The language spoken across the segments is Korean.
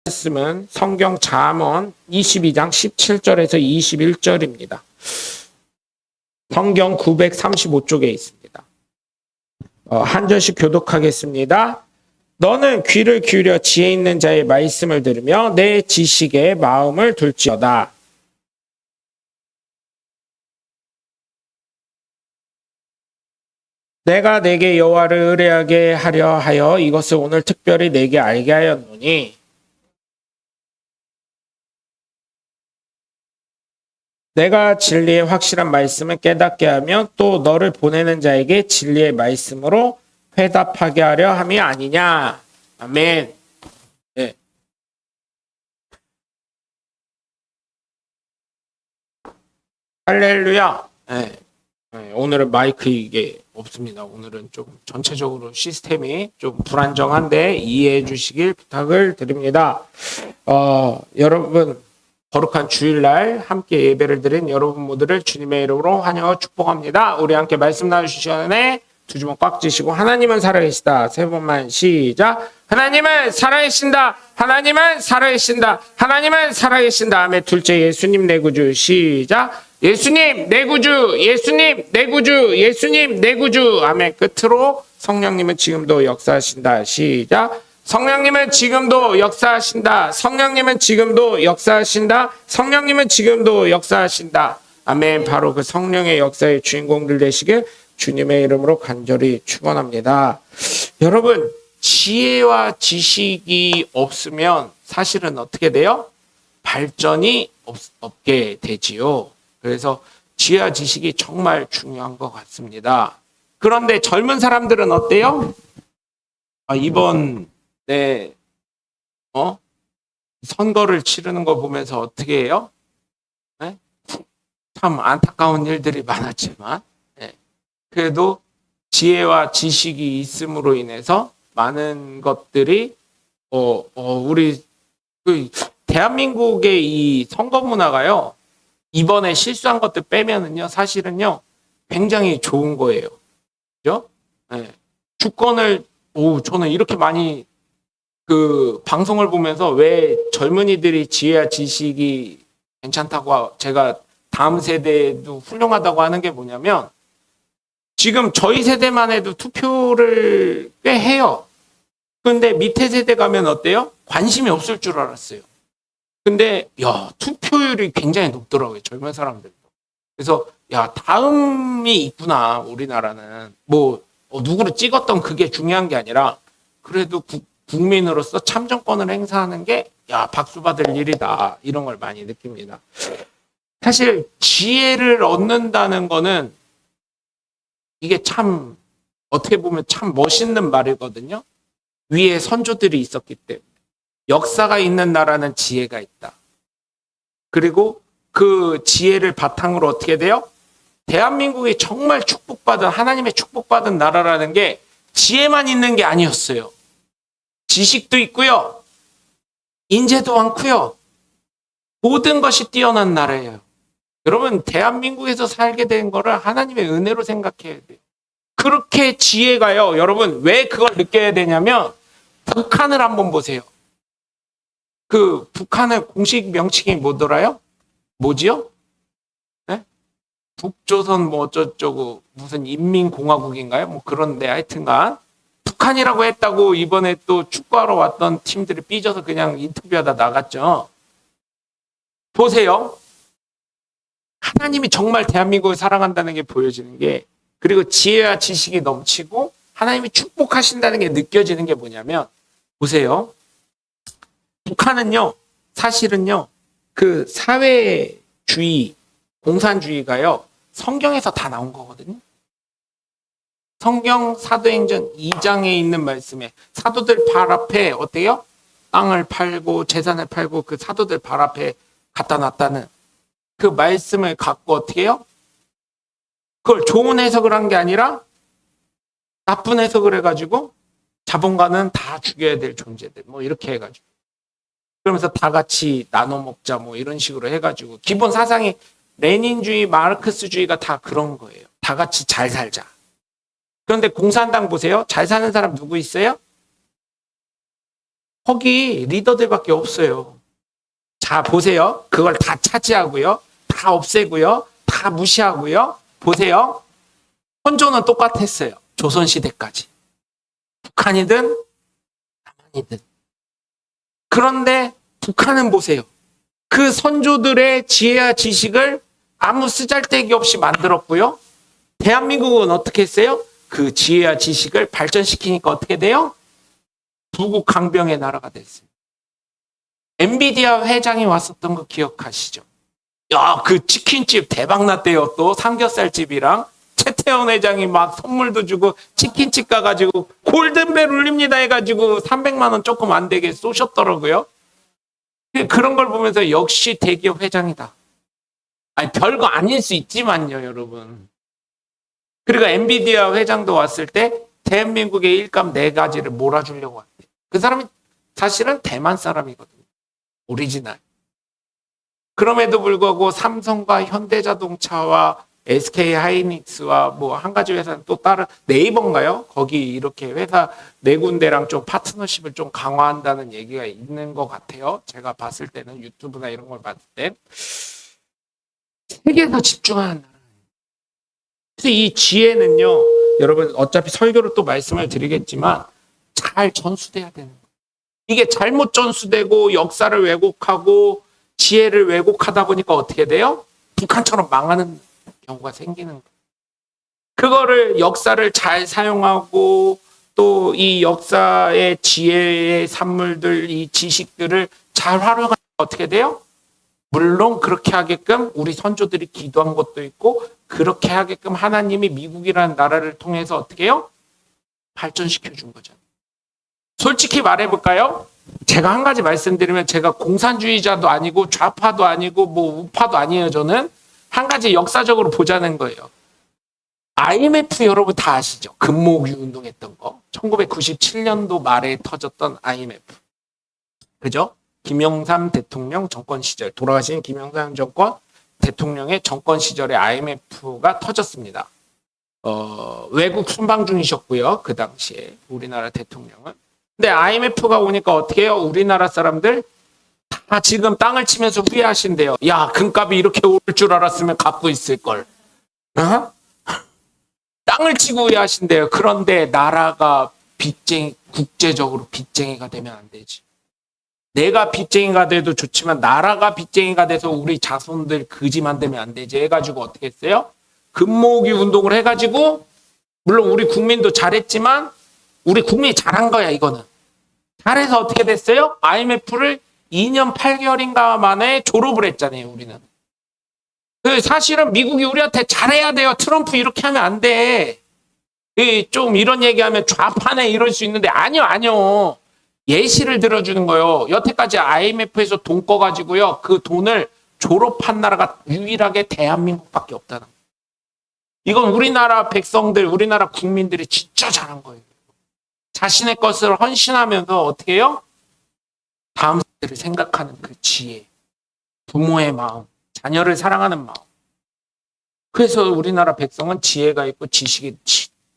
말씀은 성경 잠언 22장 17절에서 21절입니다. 성경 935쪽에 있습니다. 한 절씩 교독하겠습니다. 너는 귀를 기울여 지혜 있는 자의 말씀을 들으며 내 지식에 마음을 둘지어다. 내가 내게 여호와를 의뢰하게 하려 하여 이것을 오늘 특별히 내게 알게 하였노니 내가 진리의 확실한 말씀을 깨닫게 하며 또 너를 보내는 자에게 진리의 말씀으로 회답하게 하려 함이 아니냐. 아멘. 네. 할렐루야. 네. 오늘은 마이크 이게 없습니다. 오늘은 좀 전체적으로 시스템이 좀 불안정한데 이해해 주시길 부탁을 드립니다. 여러분 거룩한 주일날 함께 예배를 드린 여러분 모두를 주님의 이름으로 환영하고 축복합니다. 우리 함께 말씀 나누시기 두 주먹 꽉 쥐시고 하나님은 살아계시다. 세 번만 시작. 하나님은 살아계신다. 하나님은 살아계신다. 하나님은 살아계신다. 아멘. 둘째 예수님 내 구주 시작. 예수님 내 구주, 예수님 내 구주, 예수님 내 구주. 아멘. 끝으로 성령님은 지금도 역사하신다. 시작. 성령님은 지금도 역사하신다. 성령님은 지금도 역사하신다. 성령님은 지금도 역사하신다. 아멘. 바로 그 성령의 역사의 주인공들 되시길 주님의 이름으로 간절히 축원합니다. 여러분, 지혜와 지식이 없으면 사실은 어떻게 돼요? 발전이 없게 되지요. 그래서 지혜와 지식이 정말 중요한 것 같습니다. 그런데 젊은 사람들은 어때요? 이번 선거를 치르는 거 보면서 어떻게 해요? 네? 참 안타까운 일들이 많았지만 그래도 지혜와 지식이 있음으로 인해서 많은 것들이 우리 대한민국의 이 선거 문화가요, 이번에 실수한 것들 빼면은요 사실은요 굉장히 좋은 거예요. 그죠? 네. 주권을 저는 이렇게 많이 그 방송을 보면서 왜 젊은이들이 지혜와 지식이 괜찮다고 제가 다음 세대도 훌륭하다고 하는 게 뭐냐면, 지금 저희 세대만 해도 투표를 꽤 해요. 근데 밑에 세대 가면 어때요? 관심이 없을 줄 알았어요. 근데 투표율이 굉장히 높더라고요. 젊은 사람들도. 그래서 다음이 있구나. 우리나라는 누구를 찍었던 그게 중요한 게 아니라 그래도 국민으로서 참정권을 행사하는 게 박수 받을 일이다. 이런 걸 많이 느낍니다. 사실 지혜를 얻는다는 거는 이게 참 어떻게 보면 참 멋있는 말이거든요. 위에 선조들이 있었기 때문에. 역사가 있는 나라는 지혜가 있다. 그리고 그 지혜를 바탕으로 어떻게 돼요? 대한민국이 정말 축복받은, 하나님의 축복받은 나라라는 게 지혜만 있는 게 아니었어요. 지식도 있고요. 인재도 많고요. 모든 것이 뛰어난 나라예요. 여러분, 대한민국에서 살게 된 거를 하나님의 은혜로 생각해야 돼요. 그렇게 지혜가요. 여러분, 왜 그걸 느껴야 되냐면 북한을 한번 보세요. 그 북한의 공식 명칭이 뭐더라요? 뭐지요? 네? 북조선 어쩌고 무슨 인민공화국인가요? 그런데 하여튼간 북한이라고 했다고 이번에 또 축구하러 왔던 팀들이 삐져서 그냥 인터뷰하다 나갔죠. 보세요. 하나님이 정말 대한민국을 사랑한다는 게 보여지는 게, 그리고 지혜와 지식이 넘치고 하나님이 축복하신다는 게 느껴지는 게 뭐냐면, 보세요. 북한은요, 사실은요, 그 사회주의, 공산주의가요, 성경에서 다 나온 거거든요. 성경 사도행전 2장에 있는 말씀에 사도들 발 앞에 어때요? 땅을 팔고 재산을 팔고 그 사도들 발 앞에 갖다 놨다는 그 말씀을 갖고 어떻게 해요? 그걸 좋은 해석을 한 게 아니라 나쁜 해석을 해가지고 자본가는 다 죽여야 될 존재들 이렇게 해가지고, 그러면서 다 같이 나눠 먹자 이런 식으로 해가지고, 기본 사상이 레닌주의, 마르크스주의가 다 그런 거예요. 다 같이 잘 살자. 그런데 공산당 보세요. 잘 사는 사람 누구 있어요? 거기 리더들밖에 없어요. 자, 보세요. 그걸 다 차지하고요. 다 없애고요. 다 무시하고요. 보세요. 선조는 똑같았어요. 조선시대까지. 북한이든 남한이든. 그런데 북한은 보세요. 그 선조들의 지혜와 지식을 아무 쓰잘데기 없이 만들었고요. 대한민국은 어떻게 했어요? 그 지혜와 지식을 발전시키니까 어떻게 돼요? 부국 강병의 나라가 됐어요. 엔비디아 회장이 왔었던 거 기억하시죠? 야, 그 치킨집 대박 났대요. 또 삼겹살집이랑 최태원 회장이 막 선물도 주고 치킨집 가가지고 골든벨 울립니다 해가지고 300만 원 조금 안 되게 쏘셨더라고요. 그런 걸 보면서 역시 대기업 회장이다. 아니, 별거 아닐 수 있지만요, 여러분. 그리고 엔비디아 회장도 왔을 때 대한민국의 일감 4가지를 몰아주려고 한대. 그 사람이 사실은 대만 사람이거든요. 오리지널. 그럼에도 불구하고 삼성과 현대자동차와 SK하이닉스와 뭐 한 가지 회사는 또 다른 네이버인가요? 거기 이렇게 회사 4군데랑 좀 파트너십을 좀 강화한다는 얘기가 있는 것 같아요. 제가 봤을 때는 유튜브나 이런 걸 봤을 때 세계에서 집중하는 나라. 그래서 이 지혜는요, 여러분 어차피 설교로 또 말씀을 드리겠지만 잘 전수돼야 되는 거예요. 이게 잘못 전수되고 역사를 왜곡하고 지혜를 왜곡하다 보니까 어떻게 돼요? 북한처럼 망하는 경우가 생기는 거예요. 그거를 역사를 잘 사용하고 또 이 역사의 지혜의 산물들, 이 지식들을 잘 활용하면 어떻게 돼요? 물론 그렇게 하게끔 우리 선조들이 기도한 것도 있고 그렇게 하게끔 하나님이 미국이라는 나라를 통해서 어떻게 해요? 발전시켜 준 거잖아요. 솔직히 말해볼까요? 제가 한 가지 말씀드리면 제가 공산주의자도 아니고 좌파도 아니고 뭐 우파도 아니에요. 저는 한 가지 역사적으로 보자는 거예요. IMF 여러분 다 아시죠? 금모으기 운동했던 거. 1997년도 말에 터졌던 IMF. 그죠? 김영삼 대통령 정권 시절, 돌아가신 김영삼 정권 대통령의 정권 시절에 IMF가 터졌습니다. 외국 순방 중이셨고요. 그 당시에 우리나라 대통령은. 근데 IMF가 오니까 어떻게 해요? 우리나라 사람들 다 지금 땅을 치면서 후회하신대요. 야, 금값이 이렇게 오를 줄 알았으면 갖고 있을 걸. 어? 땅을 치고 후회하신대요. 그런데 나라가 국제적으로 빚쟁이가 되면 안 되지. 내가 빚쟁이가 돼도 좋지만 나라가 빚쟁이가 돼서 우리 자손들 거지 만들면 안 되지 해가지고 어떻게 했어요? 금모으기 운동을 해가지고 물론 우리 국민도 잘했지만 우리 국민이 잘한 거야 이거는. 잘해서 어떻게 됐어요? IMF를 2년 8개월인가 만에 졸업을 했잖아요 우리는. 사실은 미국이 우리한테 잘해야 돼요. 트럼프 이렇게 하면 안 돼. 좀 이런 얘기하면 좌파네 이럴 수 있는데 아니요. 예시를 들어주는 거예요. 여태까지 IMF에서 돈 꺼가지고요. 그 돈을 졸업한 나라가 유일하게 대한민국밖에 없다는 거예요. 이건 우리나라 백성들, 우리나라 국민들이 진짜 잘한 거예요. 자신의 것을 헌신하면서 어떻게 해요? 다음 세대를 생각하는 그 지혜, 부모의 마음, 자녀를 사랑하는 마음. 그래서 우리나라 백성은 지혜가 있고 지식이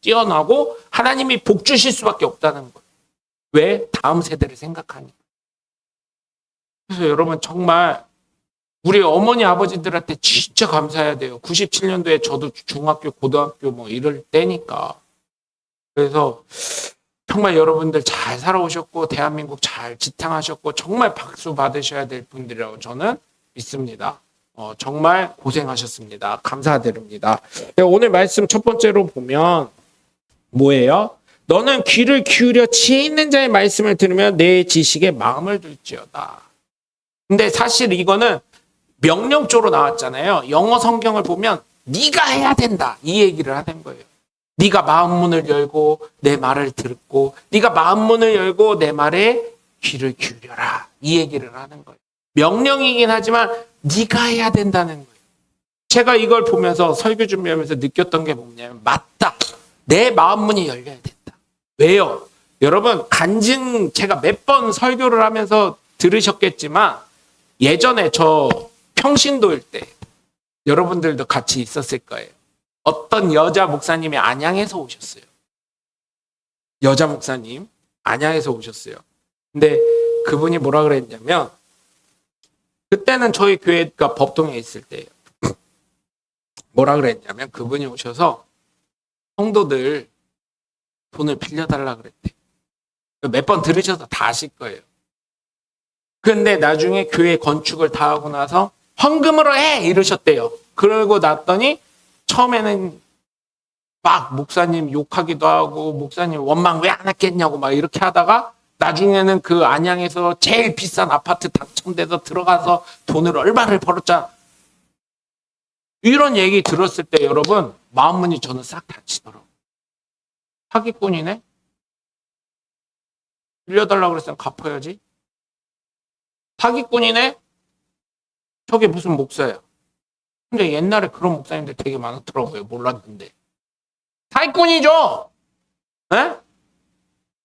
뛰어나고 하나님이 복 주실 수밖에 없다는 거예요. 왜? 다음 세대를 생각하니까. 그래서 여러분 정말 우리 어머니 아버지들한테 진짜 감사해야 돼요. 97년도에 저도 중학교 고등학교 뭐 이럴 때니까. 그래서 정말 여러분들 잘 살아오셨고 대한민국 잘 지탱하셨고 정말 박수 받으셔야 될 분들이라고 저는 믿습니다. 정말 고생하셨습니다. 감사드립니다. 오늘 말씀 첫 번째로 보면 뭐예요? 너는 귀를 기울여 지혜 있는 자의 말씀을 들으면 내 지식에 마음을 둘지어다. 근데 사실 이거는 명령조로 나왔잖아요. 영어 성경을 보면 네가 해야 된다 이 얘기를 하는 거예요. 네가 마음문을 열고 내 말을 듣고 네가 마음문을 열고 내 말에 귀를 기울여라 이 얘기를 하는 거예요. 명령이긴 하지만 네가 해야 된다는 거예요. 제가 이걸 보면서 설교 준비하면서 느꼈던 게 뭐냐면 맞다. 내 마음문이 열려야 된다. 왜요? 여러분 간증 제가 몇 번 설교를 하면서 들으셨겠지만 예전에 저 평신도일 때 여러분들도 같이 있었을 거예요. 어떤 여자 목사님이 안양에서 오셨어요. 여자 목사님 안양에서 오셨어요. 근데 그분이 뭐라 그랬냐면, 그때는 저희 교회가 법동에 있을 때예요. 뭐라 그랬냐면 그분이 오셔서 성도들 돈을 빌려달라 그랬대. 몇 번 들으셔서 다 아실 거예요. 근데 나중에 교회 건축을 다 하고 나서 헌금으로 해! 이러셨대요. 그러고 났더니 처음에는 막 목사님 욕하기도 하고 목사님 원망 왜 안 했겠냐고 막 이렇게 하다가 나중에는 그 안양에서 제일 비싼 아파트 당첨돼서 들어가서 돈을 얼마를 벌었자. 이런 얘기 들었을 때 여러분 마음문이 저는 싹 닫히더라고요. 사기꾼이네? 빌려달라고 그랬으면 갚아야지. 사기꾼이네? 저게 무슨 목사야. 근데 옛날에 그런 목사님들 되게 많았더라고요. 몰랐는데. 사기꾼이죠? 에?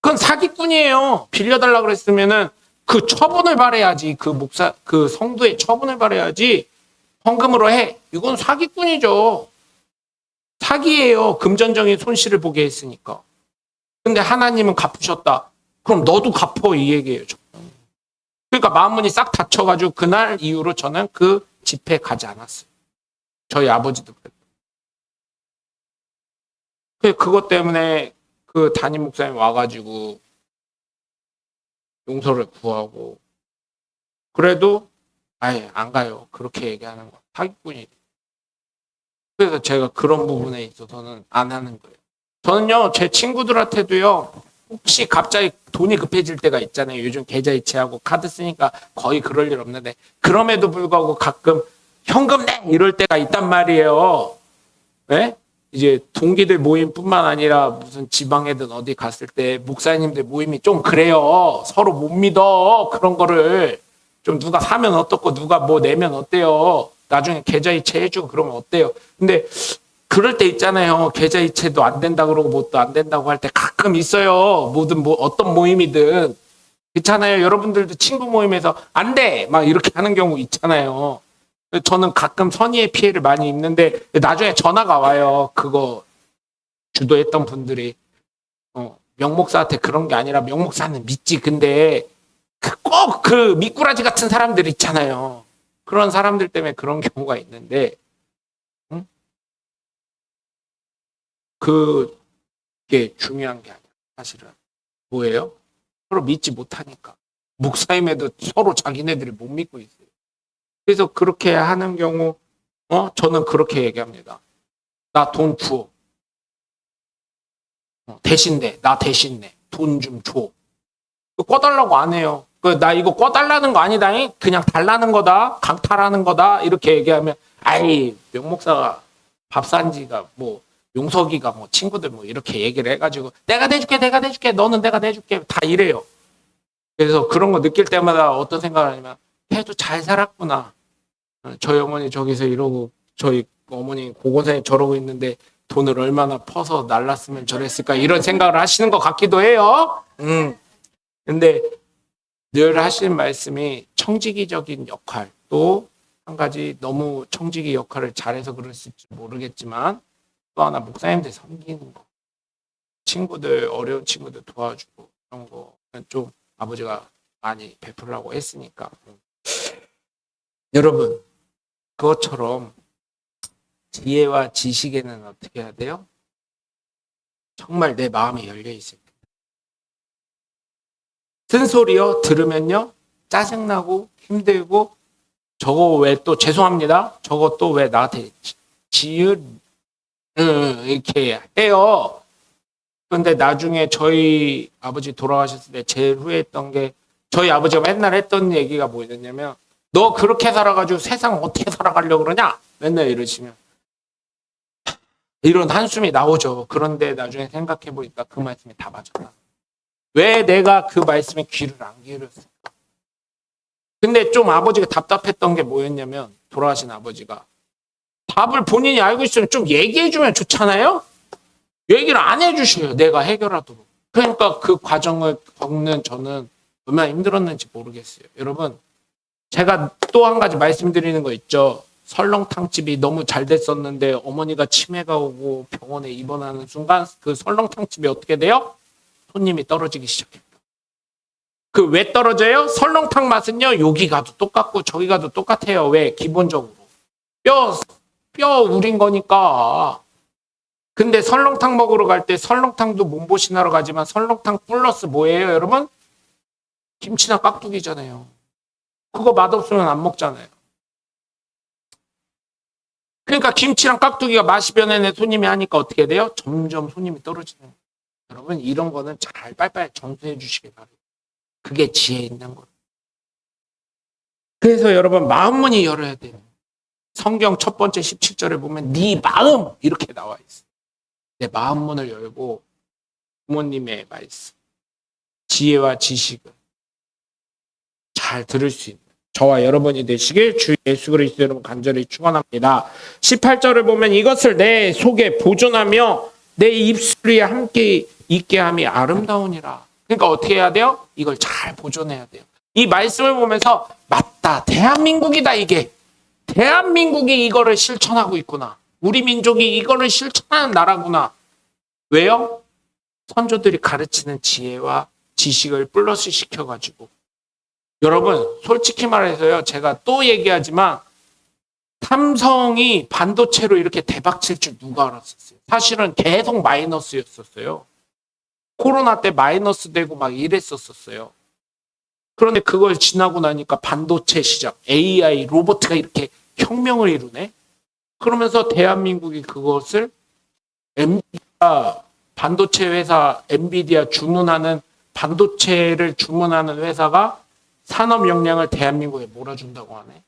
그건 사기꾼이에요. 빌려달라고 그랬으면은 그 처분을 받아야지. 그 성도의 처분을 받아야지. 헌금으로 해. 이건 사기꾼이죠. 사기예요. 금전적인 손실을 보게 했으니까. 근데 하나님은 갚으셨다. 그럼 너도 갚어 이 얘기예요. 그러니까 마음문이 싹 닫혀가지고 그날 이후로 저는 그 집회에 가지 않았어요. 저희 아버지도 그랬고. 그것 때문에 그 담임 목사님 와가지고 용서를 구하고 그래도 아예 안 가요. 그렇게 얘기하는 거 사기꾼이. 그래서 제가 그런 부분에 있어서는 안 하는 거예요. 저는요 제 친구들한테도요 혹시 갑자기 돈이 급해질 때가 있잖아요. 요즘 계좌이체하고 카드 쓰니까 거의 그럴 일 없는데 그럼에도 불구하고 가끔 현금 내! 이럴 때가 있단 말이에요. 네? 이제 동기들 모임뿐만 아니라 무슨 지방에든 어디 갔을 때 목사님들 모임이 좀 그래요. 서로 못 믿어. 그런 거를 좀 누가 사면 어떻고 누가 뭐 내면 어때요. 나중에 계좌이체 해주고 그러면 어때요. 근데 그럴 때 있잖아요. 계좌이체도 안 된다 그러고 뭣도 안 된다고 할 때 가끔 있어요. 뭐든 뭐 어떤 모임이든. 있잖아요. 여러분들도 친구 모임에서 안 돼! 막 이렇게 하는 경우 있잖아요. 저는 가끔 선의의 피해를 많이 입는데 나중에 전화가 와요. 그거 주도했던 분들이 명목사한테 그런 게 아니라 명목사는 믿지. 근데 꼭 그 미꾸라지 같은 사람들 있잖아요. 그런 사람들 때문에 그런 경우가 있는데 응? 그게 중요한 게 아니라 사실은 뭐예요? 서로 믿지 못하니까. 목사임에도 서로 자기네들이 못 믿고 있어요. 그래서 그렇게 하는 경우 저는 그렇게 얘기합니다. 나 돈 줘. 대신 내. 나 대신 내. 돈 좀 줘. 꺼달라고 안 해요. 나 이거 꺼달라는 거 아니다잉? 그냥 달라는 거다. 강탈하는 거다. 이렇게 얘기하면 아이 명목사가 밥 산 지가 뭐 용석이가 뭐 친구들 뭐 이렇게 얘기를 해가지고 내가 내줄게 너는 내가 내줄게 다 이래요. 그래서 그런 거 느낄 때마다 어떤 생각을 하냐면 걔도 잘 살았구나. 저희 어머니 저기서 이러고 저희 어머니 고고생이 저러고 있는데 돈을 얼마나 퍼서 날랐으면 저랬을까 이런 생각을 하시는 것 같기도 해요. 근데 늘 하시는 말씀이 청지기적인 역할 또 한 가지 너무 청지기 역할을 잘해서 그랬을지 모르겠지만 또 하나 목사님들 섬기는 거 친구들 어려운 친구들 도와주고 그런 거는 좀 아버지가 많이 베풀라고 했으니까 여러분 그것처럼 지혜와 지식에는 어떻게 해야 돼요? 정말 내 마음이 열려 있을 때 쓴소리요 들으면요 짜증나고 힘들고 저거 왜 또 죄송합니다 저거 또 왜 나한테 지읒 이렇게 해요. 그런데 나중에 저희 아버지 돌아가셨을 때 제일 후회했던 게 저희 아버지가 맨날 했던 얘기가 뭐였냐면 너 그렇게 살아가지고 세상 어떻게 살아가려고 그러냐 맨날 이러시면 이런 한숨이 나오죠. 그런데 나중에 생각해 보니까 그 말씀이 다 맞았다. 왜 내가 그 말씀에 귀를 안 기울였을까? 근데 좀 아버지가 답답했던 게 뭐였냐면 돌아가신 아버지가 답을 본인이 알고 있으면 좀 얘기해 주면 좋잖아요. 얘기를 안 해주셔요. 내가 해결하도록. 그러니까 그 과정을 겪는 저는 얼마나 힘들었는지 모르겠어요. 여러분 제가 또 한 가지 말씀드리는 거 있죠. 설렁탕집이 너무 잘 됐었는데 어머니가 치매가 오고 병원에 입원하는 순간 그 설렁탕집이 어떻게 돼요? 손님이 떨어지기 시작해요. 그 왜 떨어져요? 설렁탕 맛은요, 여기 가도 똑같고 저기 가도 똑같아요. 왜? 기본적으로. 뼈 우린 거니까. 근데 설렁탕 먹으러 갈 때 설렁탕도 몸보신하러 가지만 설렁탕 플러스 뭐예요, 여러분? 김치나 깍두기잖아요. 그거 맛없으면 안 먹잖아요. 그러니까 김치랑 깍두기가 맛이 변해내 손님이 하니까 어떻게 돼요? 점점 손님이 떨어지는 거예요. 여러분 이런 거는 잘 빨리빨리 정수해 주시기 바랍니다. 그게 지혜 있는 거예요. 그래서 여러분 마음 문이 열어야 돼요. 성경 첫 번째 17절에 보면 네 마음 이렇게 나와 있어요. 내 마음 문을 열고 부모님의 말씀, 지혜와 지식을 잘 들을 수 있는 저와 여러분이 되시길 주 예수 그리스도 여러분 간절히 축원합니다. 18절을 보면 이것을 내 속에 보존하며 내 입술 위에 함께 있게 함이 아름다우니라. 그러니까 어떻게 해야 돼요? 이걸 잘 보존해야 돼요. 이 말씀을 보면서 맞다. 대한민국이다 이게. 대한민국이 이거를 실천하고 있구나. 우리 민족이 이거를 실천하는 나라구나. 왜요? 선조들이 가르치는 지혜와 지식을 플러스 시켜가지고 여러분 솔직히 말해서요. 제가 또 얘기하지만 삼성이 반도체로 이렇게 대박 칠 줄 누가 알았었어요. 사실은 계속 마이너스였었어요. 코로나 때 마이너스 되고 막 이랬었어요. 그런데 그걸 지나고 나니까 반도체 시장, AI, 로봇가 이렇게 혁명을 이루네. 그러면서 대한민국이 그것을 엔비디아 반도체 회사 엔비디아 주문하는 반도체를 주문하는 회사가 산업 역량을 대한민국에 몰아준다고 하네.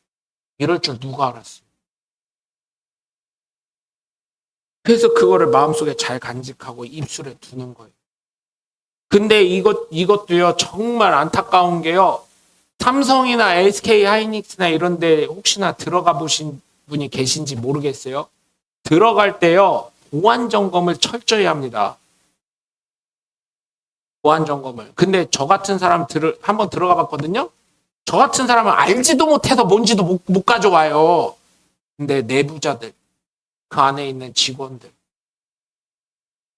이럴 줄 누가 알았어요. 그래서 그거를 마음속에 잘 간직하고 입술에 두는 거예요. 근데 이것도요 정말 안타까운 게요. 삼성이나 SK 하이닉스나 이런 데 혹시나 들어가 보신 분이 계신지 모르겠어요. 들어갈 때요. 보안 점검을 철저히 합니다. 보안 점검을. 근데 저 같은 사람 한번 들어가 봤거든요. 저 같은 사람은 알지도 못해서 뭔지도 못 가져와요. 근데 내부자들, 그 안에 있는 직원들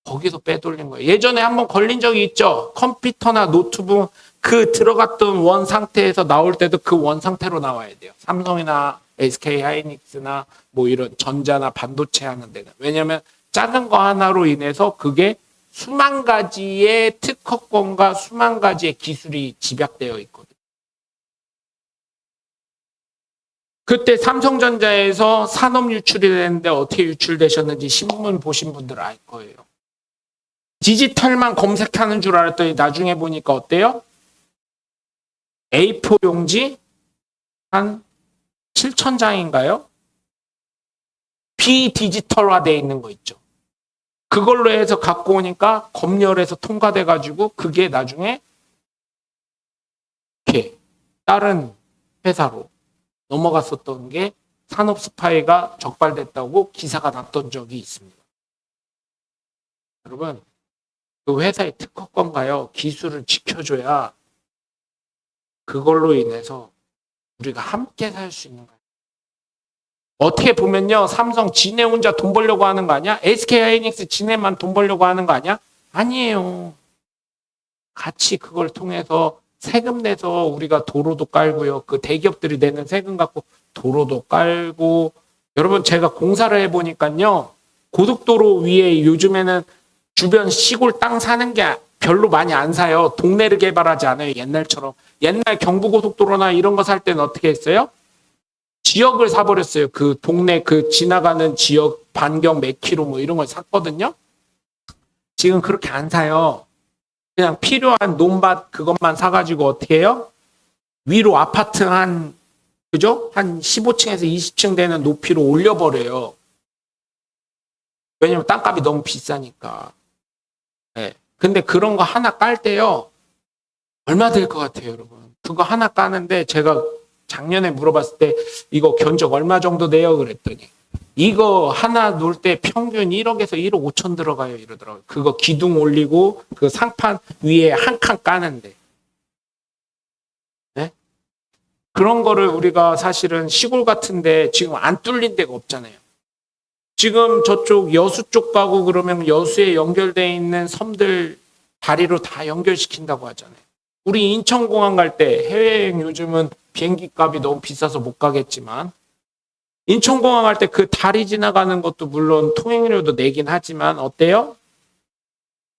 거기서 빼돌린 거예요. 예전에 한번 걸린 적이 있죠. 컴퓨터나 노트북 그 들어갔던 원 상태에서 나올 때도 그 원 상태로 나와야 돼요. 삼성이나 SK 하이닉스나 뭐 이런 전자나 반도체 하는 데는. 왜냐하면 작은 거 하나로 인해서 그게 수만 가지의 특허권과 수만 가지의 기술이 집약되어 있거든요. 그때 삼성전자에서 산업 유출이 되는데 어떻게 유출되셨는지 신문 보신 분들 알 거예요. 디지털만 검색하는 줄 알았더니 나중에 보니까 어때요? A4 용지 한 7,000장인가요? 비디지털화되어 있는 거 있죠. 그걸로 해서 갖고 오니까 검열에서 통과돼가지고 그게 나중에 이렇게 다른 회사로 넘어갔었던 게 산업 스파이가 적발됐다고 기사가 났던 적이 있습니다. 여러분, 그 회사의 특허권가요, 기술을 지켜줘야 그걸로 인해서 우리가 함께 살 수 있는 거예요. 어떻게 보면요, 삼성 지네 혼자 돈 벌려고 하는 거 아니야? SK 하이닉스 지네만 돈 벌려고 하는 거 아니야? 아니에요. 같이 그걸 통해서 세금 내서 우리가 도로도 깔고요. 그 대기업들이 내는 세금 갖고 도로도 깔고. 여러분 제가 공사를 해보니까요. 고속도로 위에 요즘에는 주변 시골 땅 사는 게 별로 많이 안 사요. 동네를 개발하지 않아요. 옛날처럼. 옛날 경부고속도로나 이런 거 살 때는 어떻게 했어요? 지역을 사버렸어요. 그 동네 그 지나가는 지역 반경 몇 킬로 뭐 이런 걸 샀거든요. 지금 그렇게 안 사요. 그냥 필요한 논밭 그것만 사가지고 어떻게 해요? 위로 아파트 그죠? 한 15층에서 20층 되는 높이로 올려버려요. 왜냐면 땅값이 너무 비싸니까. 네. 근데 그런 거 하나 깔 때요. 얼마 될 것 같아요, 여러분? 그거 하나 까는데 제가 작년에 물어봤을 때 이거 견적 얼마 정도 내요? 그랬더니 이거 하나 놓을 때 평균 1억에서 1억 5천 들어가요 이러더라고요. 그거 기둥 올리고 그 상판 위에 한 칸 까는데. 네? 그런 거를 우리가 사실은 시골 같은데 지금 안 뚫린 데가 없잖아요. 지금 저쪽 여수 쪽 가고 그러면 여수에 연결되어 있는 섬들 다리로 다 연결시킨다고 하잖아요. 우리 인천공항 갈 때 해외여행 요즘은 비행기 값이 너무 비싸서 못 가겠지만 인천공항 갈 때 그 다리 지나가는 것도 물론 통행료도 내긴 하지만 어때요?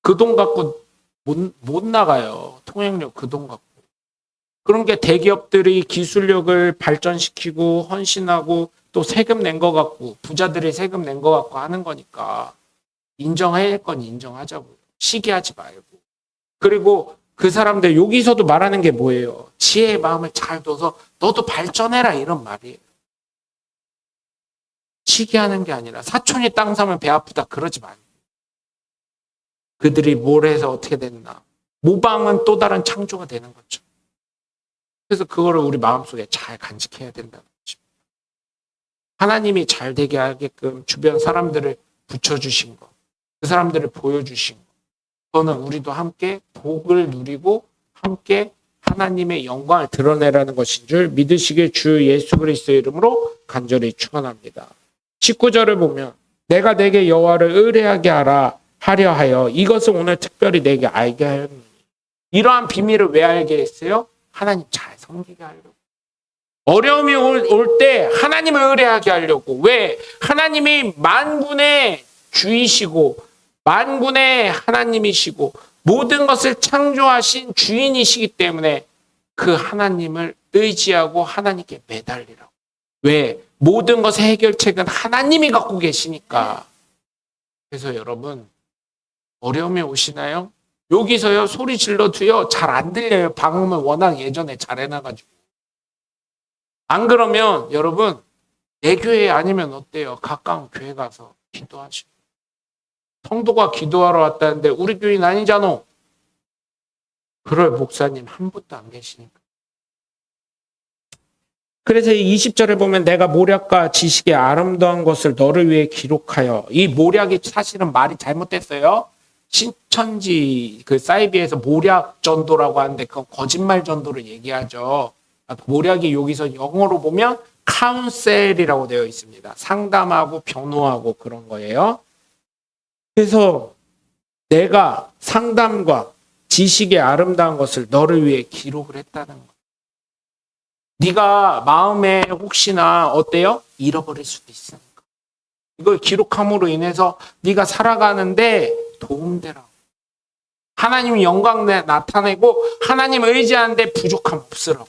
그 돈 갖고 못 나가요. 통행료 그 돈 갖고. 그런 게 대기업들이 기술력을 발전시키고 헌신하고 또 세금 낸 거 갖고 부자들이 세금 낸 거 갖고 하는 거니까 인정할 건 인정하자고요. 시기하지 말고. 그리고 그 사람들 여기서도 말하는 게 뭐예요? 지혜의 마음을 잘 둬서 너도 발전해라 이런 말이에요. 시기하는 게 아니라 사촌이 땅 사면 배 아프다 그러지 말고. 그들이 뭘 해서 어떻게 됐나. 모방은 또 다른 창조가 되는 거죠. 그래서 그거를 우리 마음속에 잘 간직해야 된다는 거죠. 하나님이 잘 되게 하게끔 주변 사람들을 붙여주신 거, 그 사람들을 보여주신 거, 그거는 우리도 함께 복을 누리고 함께 하나님의 영광을 드러내라는 것인 줄 믿으시길 주 예수 그리스도의 이름으로 간절히 축원합니다. 19절을 보면 내가 내게 여호와를 의뢰하게 하려 하여 이것을 오늘 특별히 내게 알게 하였느니. 이러한 비밀을 왜 알게 했어요? 하나님 잘 섬기게 하려고. 어려움이 올 때 하나님을 의뢰하게 하려고. 왜? 하나님이 만군의 주이시고 만군의 하나님이시고 모든 것을 창조하신 주인이시기 때문에 그 하나님을 의지하고 하나님께 매달리라고. 왜? 모든 것의 해결책은 하나님이 갖고 계시니까. 그래서 여러분 어려움이 오시나요? 여기서요 소리 질러도요 잘 안 들려요. 방음을 워낙 예전에 잘 해놔가지고. 안 그러면 여러분 내 교회 아니면 어때요? 가까운 교회 가서 기도하시고. 성도가 기도하러 왔다는데 우리 교인 아니잖아. 그럴 목사님 한 분도 안 계시니까. 그래서 이 20절에 보면 내가 모략과 지식의 아름다운 것을 너를 위해 기록하여. 이 모략이 사실은 말이 잘못됐어요. 신천지 그 사이비에서 모략 전도라고 하는데 그건 거짓말 전도를 얘기하죠. 모략이 여기서 영어로 보면 카운셀이라고 되어 있습니다. 상담하고 변호하고 그런 거예요. 그래서 내가 상담과 지식의 아름다운 것을 너를 위해 기록을 했다는 거. 네가 마음에 혹시나 어때요? 잃어버릴 수도 있으니까. 이걸 기록함으로 인해서 네가 살아가는데 도움되라고. 하나님 영광 나타내고 하나님 의지하는데 부족함 없으라고.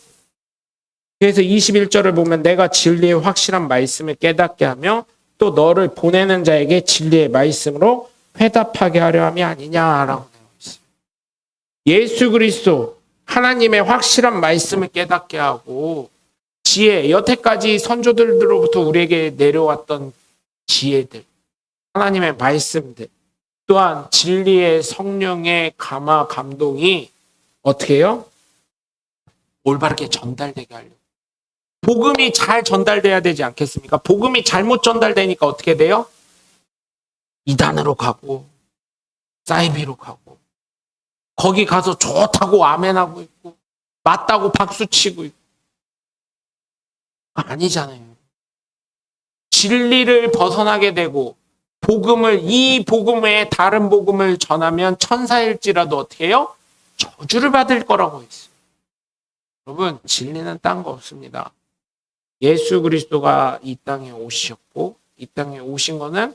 그래서 21절을 보면 내가 진리의 확실한 말씀을 깨닫게 하며 또 너를 보내는 자에게 진리의 말씀으로 회답하게 하려 함이 아니냐라고 되어 있어요. 예수 그리스도 하나님의 확실한 말씀을 깨닫게 하고 지혜, 여태까지 선조들로부터 우리에게 내려왔던 지혜들, 하나님의 말씀들, 또한 진리의 성령의 감화 감동이 어떻게 해요? 올바르게 전달되게 하려고. 복음이 잘 전달돼야 되지 않겠습니까? 복음이 잘못 전달되니까 어떻게 돼요? 이단으로 가고 사이비로 가고 거기 가서 좋다고 아멘하고 있고 맞다고 박수치고 있고. 아니잖아요. 진리를 벗어나게 되고 이 복음 외에 다른 복음을 전하면 천사일지라도 어떻게 해요? 저주를 받을 거라고 했어요. 여러분 진리는 딴 거 없습니다. 예수 그리스도가 이 땅에 오셨고 이 땅에 오신 거는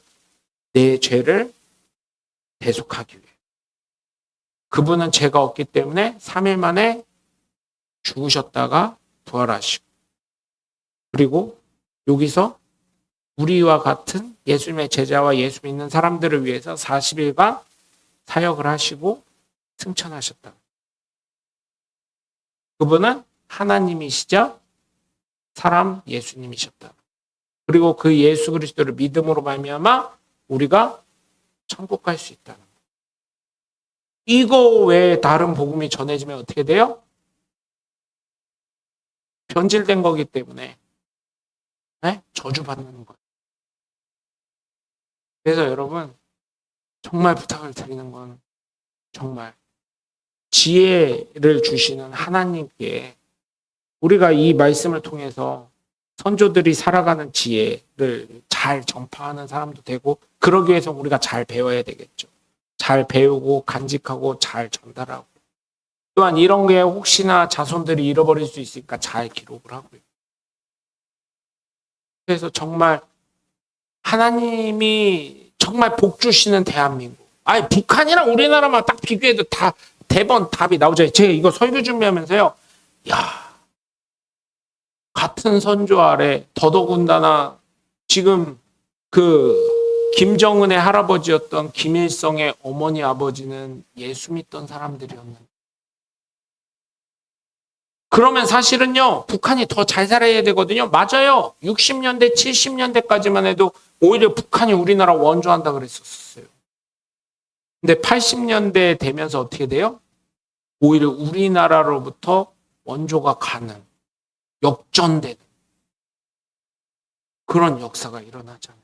내 죄를 대속하기 위해. 그분은 죄가 없기 때문에 3일 만에 죽으셨다가 부활하시고 그리고 여기서 우리와 같은 예수님의 제자와 예수 믿는 사람들을 위해서 40일간 사역을 하시고 승천하셨다. 그분은 하나님이시자 사람 예수님이셨다. 그리고 그 예수 그리스도를 믿음으로 말미암아 우리가 천국 갈 수 있다는 거예요. 이거 외에 다른 복음이 전해지면 어떻게 돼요? 변질된 거기 때문에 저주받는 거예요. 그래서 여러분 정말 부탁을 드리는 건 정말 지혜를 주시는 하나님께 우리가 이 말씀을 통해서 선조들이 살아가는 지혜를 잘 전파하는 사람도 되고 그러기 위해서 우리가 잘 배워야 되겠죠. 잘 배우고 간직하고 잘 전달하고 또한 이런 게 혹시나 자손들이 잃어버릴 수 있으니까 잘 기록을 하고요. 그래서 정말 하나님이 정말 복 주시는 대한민국. 아니 북한이랑 우리나라만 딱 비교해도 다 대번 답이 나오죠. 제가 이거 설교 준비하면서요. 야, 같은 선조 아래 더더군다나 지금 김정은의 할아버지였던 김일성의 어머니 아버지는 예수 믿던 사람들이었는데 그러면 사실은요 북한이 더 잘 살아야 되거든요. 맞아요. 60년대 70년대까지만 해도 오히려 북한이 우리나라 원조한다 그랬었어요. 근데 80년대 되면서 어떻게 돼요? 오히려 우리나라로부터 원조가 가는 역전되는 그런 역사가 일어나잖아요.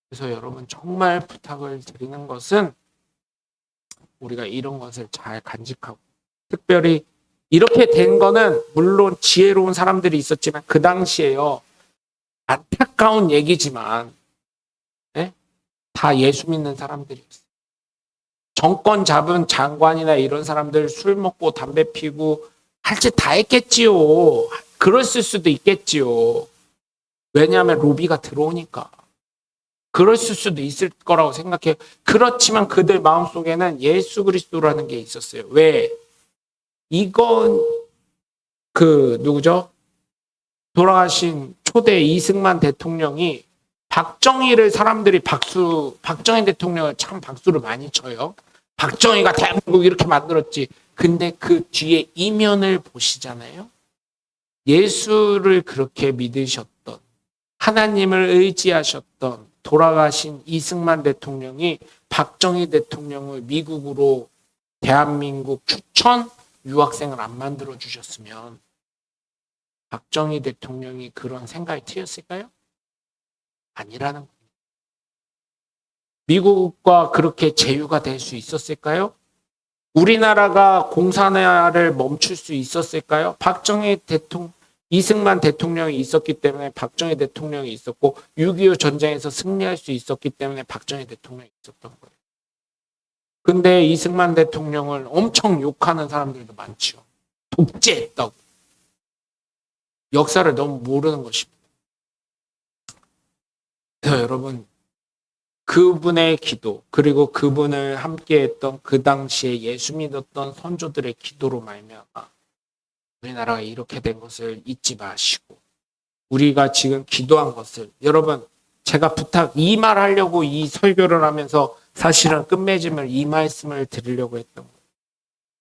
그래서 여러분 정말 부탁을 드리는 것은 우리가 이런 것을 잘 간직하고 특별히 이렇게 된 거는 물론 지혜로운 사람들이 있었지만 그 당시에요. 안타까운 얘기지만 다 예수 믿는 사람들이었어요. 정권 잡은 장관이나 이런 사람들 술 먹고 담배 피고 할 짓 다 했겠지요. 그랬을 수도 있겠지요. 왜냐하면 로비가 들어오니까. 그랬을 수도 있을 거라고 생각해요. 그렇지만 그들 마음속에는 예수 그리스도라는 게 있었어요. 왜? 이건 누구죠? 돌아가신 초대 이승만 대통령이 박정희를 사람들이 박정희 대통령을 참 박수를 많이 쳐요. 박정희가 대한민국 이렇게 만들었지. 근데 그 뒤에 이면을 보시잖아요. 예수를 그렇게 믿으셨던, 하나님을 의지하셨던 돌아가신 이승만 대통령이 박정희 대통령을 미국으로 대한민국 추천 유학생을 안 만들어 주셨으면 박정희 대통령이 그런 생각이 트였을까요? 아니라는 겁니다. 미국과 그렇게 제휴가 될 수 있었을까요? 우리나라가 공산화를 멈출 수 있었을까요? 이승만 대통령이 있었기 때문에 박정희 대통령이 있었고 6.25 전쟁에서 승리할 수 있었기 때문에 박정희 대통령이 있었던 거예요. 근데 이승만 대통령을 엄청 욕하는 사람들도 많죠. 독재했다고. 역사를 너무 모르는 것입니다. 그래서 여러분 그분의 기도 그리고 그분을 함께했던 그 당시에 예수 믿었던 선조들의 기도로 말미암아 우리나라가 이렇게 된 것을 잊지 마시고 우리가 지금 기도한 것을 여러분 제가 이 말 하려고 이 설교를 하면서 사실은 끝맺음을 이 말씀을 드리려고 했던 거예요.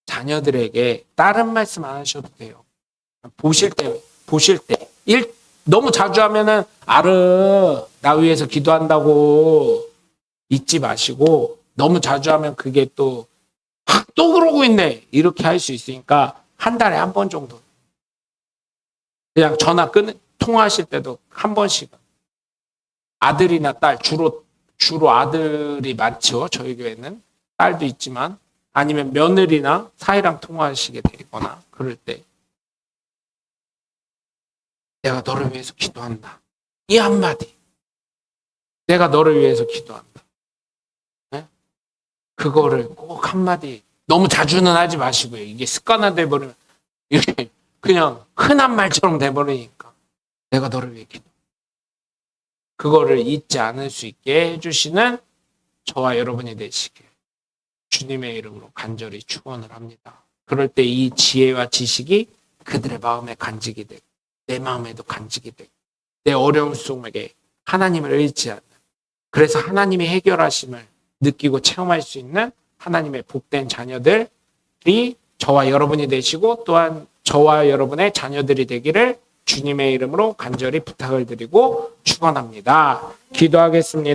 자녀들에게 다른 말씀 안 하셔도 돼요. 보실 때 너무 자주 하면은 나 위해서 기도한다고 잊지 마시고 너무 자주 하면 그게 또 그러고 있네 이렇게 할 수 있으니까 한 달에 한 번 정도 그냥 통화하실 때도 한 번씩 아들이나 딸 주로 아들이 많죠. 저희 교회는 딸도 있지만 아니면 며느리나 사이랑 통화하시게 되거나 그럴 때 내가 너를 위해서 기도한다. 이 한마디 내가 너를 위해서 기도한다. 네? 그거를 꼭 한마디 너무 자주는 하지 마시고요. 이게 습관화돼 버리면 이렇게 그냥 흔한 말처럼 돼버리니까 내가 너를 위해 기도. 그거를 잊지 않을 수 있게 해주시는 저와 여러분이 되시길 주님의 이름으로 간절히 축원을 합니다. 그럴 때 이 지혜와 지식이 그들의 마음에 간직이 되고 내 마음에도 간직이 되고 내 어려움 속에 하나님을 의지하는 그래서 하나님이 해결하심을 느끼고 체험할 수 있는 하나님의 복된 자녀들이 저와 여러분이 되시고 또한 저와 여러분의 자녀들이 되기를 주님의 이름으로 간절히 부탁을 드리고 축원합니다. 기도하겠습니다.